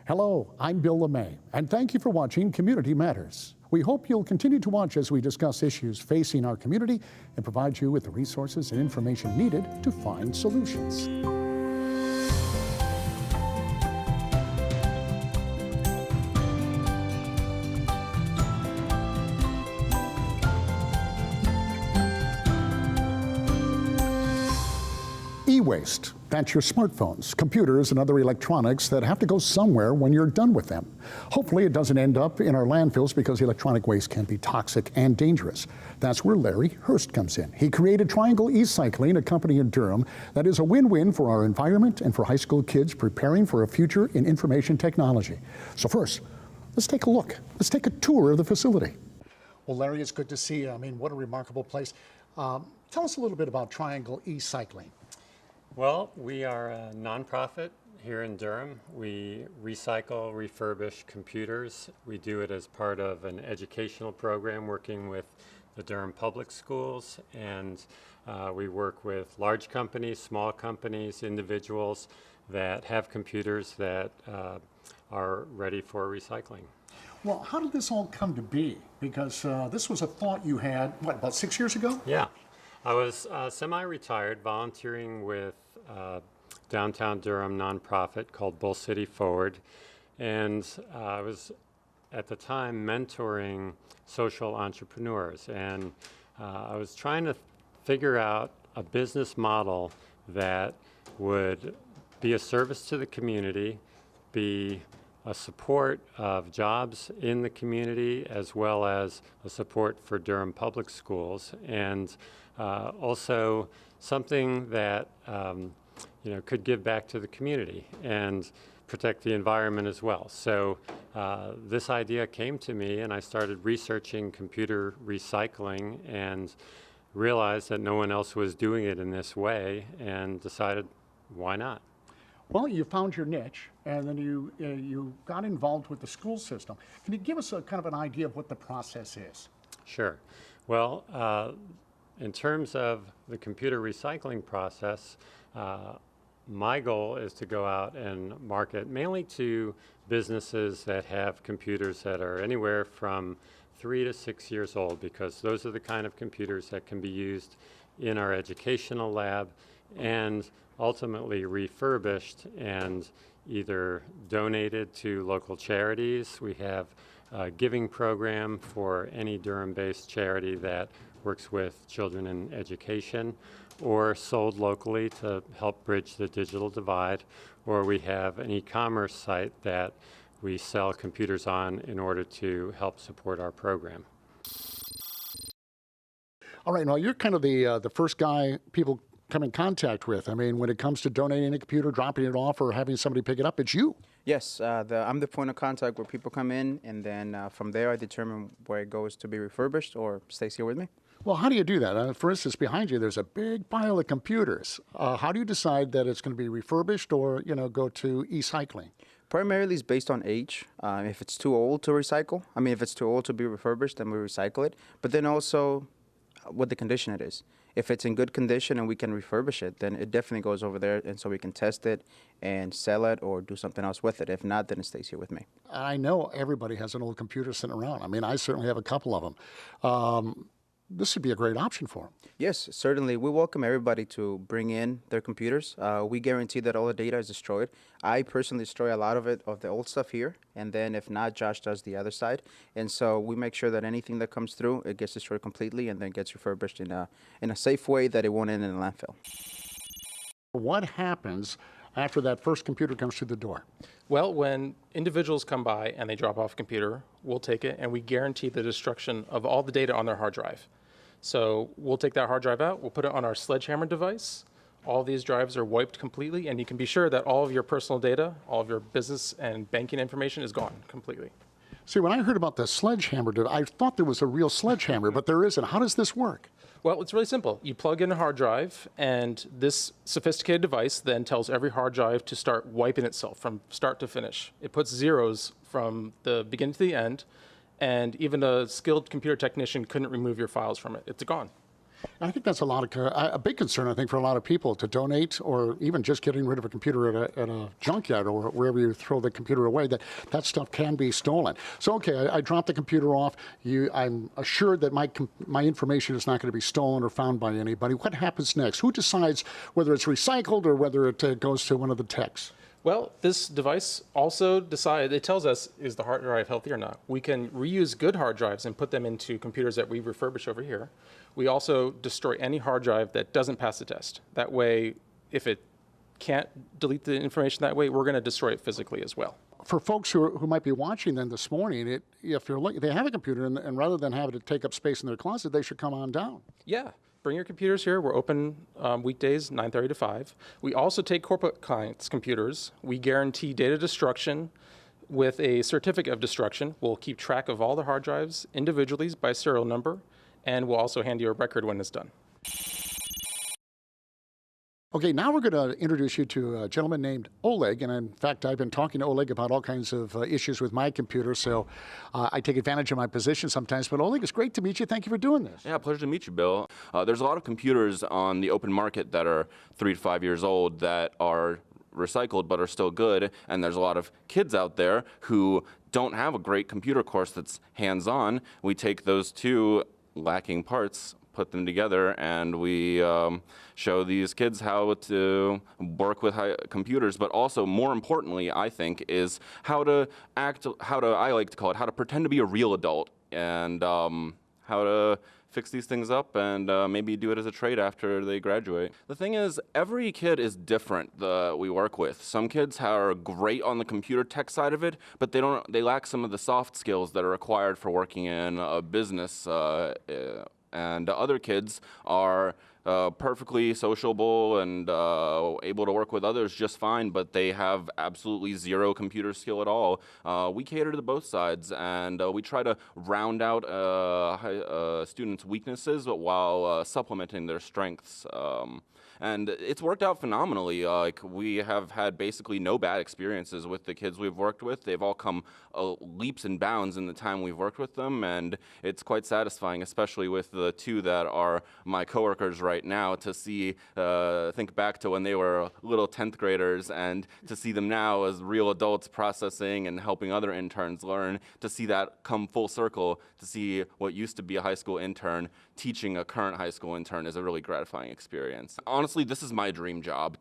Hello, I'm Bill LeMay, and thank you for watching Community Matters. We hope you'll continue to watch as we discuss issues facing our community and provide you with the resources and information needed to find solutions. E-waste, that's your smartphones, computers, and other electronics that have to go somewhere when you're done with them. Hopefully it doesn't end up in our landfills because electronic waste can be toxic and dangerous. That's where Larry Herst comes in. He created Triangle Ecycling, a company in Durham that is a win-win for our environment and for high school kids preparing for a future in information technology. So first, let's take a look. Let's take a tour of the facility. Well, Larry, it's good to see you. I mean, what a remarkable place. Tell us a little bit about Triangle Ecycling. Well, we are a nonprofit here in Durham. We recycle, refurbish computers. We do it as part of an educational program working with the Durham Public Schools, and we work with large companies, small companies, individuals that have computers that are ready for recycling. Well, how did this all come to be? Because this was a thought you had, what, about 6 years ago? Yeah. I was semi-retired, volunteering with downtown Durham nonprofit called Bull City Forward, and I was at the time mentoring social entrepreneurs, and I was trying to figure out a business model that would be a service to the community, be a support of jobs in the community, as well as a support for Durham Public Schools, and also something that could give back to the community and protect the environment as well. So this idea came to me, and I started researching computer recycling and realized that no one else was doing it in this way, and decided, why not? Well, you found your niche, and then you got involved with the school system. Can you give us a kind of an idea of what the process is? Sure. Well, in terms of the computer recycling process, my goal is to go out and market mainly to businesses that have computers that are anywhere from 3 to 6 years old, because those are the kind of computers that can be used in our educational lab and ultimately refurbished and either donated to local charities. We have a giving program for any Durham-based charity that works with children in education, or sold locally to help bridge the digital divide, or we have an e-commerce site that we sell computers on in order to help support our program. All right, now you're kind of the first guy people come in contact with. I mean, when it comes to donating a computer, dropping it off, or having somebody pick it up, it's you. Yes, I'm the point of contact where people come in, and then from there I determine where it goes to be refurbished or stays here with me. Well, how do you do that? For instance, behind you, there's a big pile of computers. How do you decide that it's going to be refurbished or, go to e-cycling? Primarily it's based on age. If it's too old to recycle, if it's too old to be refurbished, then we recycle it. But then also what the condition it is. If it's in good condition and we can refurbish it, then it definitely goes over there, and so we can test it and sell it or do something else with it. If not, then it stays here with me. I know everybody has an old computer sitting around. I mean, I certainly have a couple of them. This would be a great option for them. Yes, certainly. We welcome everybody to bring in their computers. We guarantee that all the data is destroyed. I personally destroy a lot of it, of the old stuff here, and then if not, Josh does the other side. And so we make sure that anything that comes through, it gets destroyed completely and then gets refurbished in a safe way that it won't end in a landfill. What happens after that first computer comes through the door? Well, when individuals come by and they drop off a computer, we'll take it and we guarantee the destruction of all the data on their hard drive. So we'll take that hard drive out, we'll put it on our sledgehammer device. All these drives are wiped completely, and you can be sure that all of your personal data, all of your business and banking information is gone completely. See, when I heard about the sledgehammer, I thought there was a real sledgehammer, but there isn't. How does this work? Well, it's really simple. You plug in a hard drive, and this sophisticated device then tells every hard drive to start wiping itself from start to finish. It puts zeros from the beginning to the end, and even a skilled computer technician couldn't remove your files from it. It's gone. I think that's a big concern, I think, for a lot of people to donate or even just getting rid of a computer at a junkyard or wherever you throw the computer away, that stuff can be stolen. So, okay, I dropped the computer off. I'm assured that my information is not going to be stolen or found by anybody. What happens next? Who decides whether it's recycled or whether it goes to one of the techs? Well, this device also it tells us, is the hard drive healthy or not? We can reuse good hard drives and put them into computers that we refurbish over here. We also destroy any hard drive that doesn't pass the test. That way, if it can't delete the information that way, we're going to destroy it physically as well. For folks who might be watching then this morning, if they have a computer and rather than have it take up space in their closet, they should come on down. Yeah. Bring your computers here. We're open weekdays, 9:30 to 5. We also take corporate clients' computers. We guarantee data destruction with a certificate of destruction. We'll keep track of all the hard drives individually by serial number, and we'll also hand you a record when it's done. Okay, now we're going to introduce you to a gentleman named Oleg, and in fact, I've been talking to Oleg about all kinds of issues with my computer, so I take advantage of my position sometimes. But Oleg, it's great to meet you. Thank you for doing this. Yeah, pleasure to meet you, Bill. There's a lot of computers on the open market that are 3 to 5 years old that are recycled but are still good, and there's a lot of kids out there who don't have a great computer course that's hands-on. We take those two lacking parts, put them together, and we show these kids how to work with computers, but also more importantly, I think, is how to I like to call it, how to pretend to be a real adult, and how to fix these things up and maybe do it as a trade after they graduate. The thing is, every kid is different that we work with. Some kids are great on the computer tech side of it, but they lack some of the soft skills that are required for working in a business. And other kids are perfectly sociable and able to work with others just fine, but they have absolutely zero computer skill at all. We cater to both sides, and we try to round out students' weaknesses while supplementing their strengths. And it's worked out phenomenally. Like, we have had basically no bad experiences with the kids we've worked with. They've all come leaps and bounds in the time we've worked with them, and it's quite satisfying, especially with the two that are my coworkers right now, to see, think back to when they were little 10th graders and to see them now as real adults processing and helping other interns learn, to see that come full circle, to see what used to be a high school intern teaching a current high school intern is a really gratifying experience. Honestly, this is my dream job.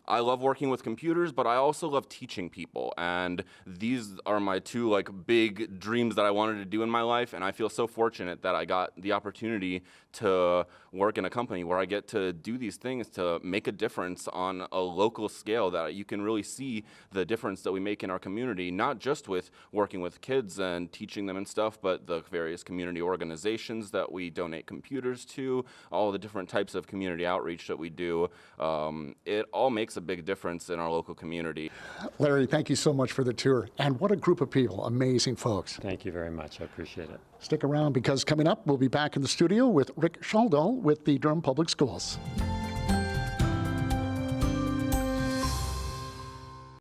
I love working with computers, but I also love teaching people, and these are my two big dreams that I wanted to do in my life, and I feel so fortunate that I got the opportunity to work in a company where I get to do these things to make a difference on a local scale, that you can really see the difference that we make in our community, not just with working with kids and teaching them and stuff, but the various community organizations that we donate computers to, all the different types of community outreach that we do. It all makes a big difference in our local community. Larry, thank you so much for the tour. And what a group of people, amazing folks. Thank you very much. I appreciate it. Stick around, because coming up, we'll be back in the studio with Rick Schaldall with the Durham Public Schools.